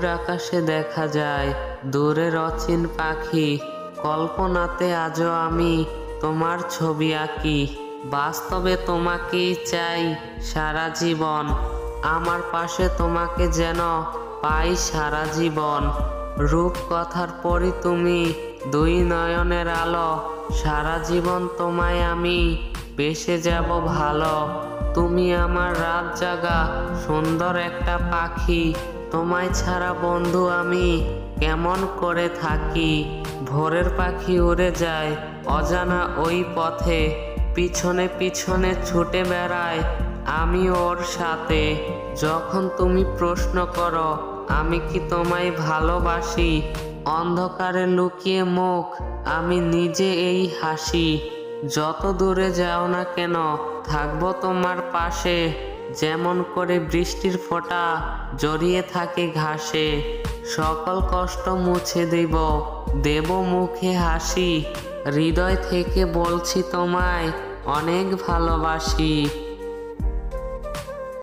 দূর আকাশে দেখা যায় দূরের অচিন পাখি। কল্পনাতে আজও আমি তোমার ছবি আঁকি। বাস্তবে তোমাকেই চাই সারা জীবন, আমার পাশে তোমাকে যেন পাই সারা জীবন। রূপকথার পরি তুমি, দুই নয়নের আলো, সারা জীবন তোমায় আমি বেসে যাব ভালো। তুমি আমার রাত জাগা সুন্দর একটা পাখি, তোমায় ছাড়া বন্ধু আমি কেমন করে থাকি। ভোরের পাখি উড়ে যায় অজানা ওই পথে, পিছনে পিছনে ছুটে বেড়ায় আমি ওর সাথে। যখন তুমি প্রশ্ন করো আমি কি তোমায় ভালোবাসি, অন্ধকারে লুকিয়ে মুখ আমি নিজে এই হাসি। যত দূরে যাও না কেন থাকবো তোমার পাশে, যেমন করে বৃষ্টির ফোঁটা জড়িয়ে থাকে ঘাসে। সকল কষ্ট মুছে দেব মুখে হাসি, হৃদয় থেকে বলছি তোমায় অনেক ভালোবাসি।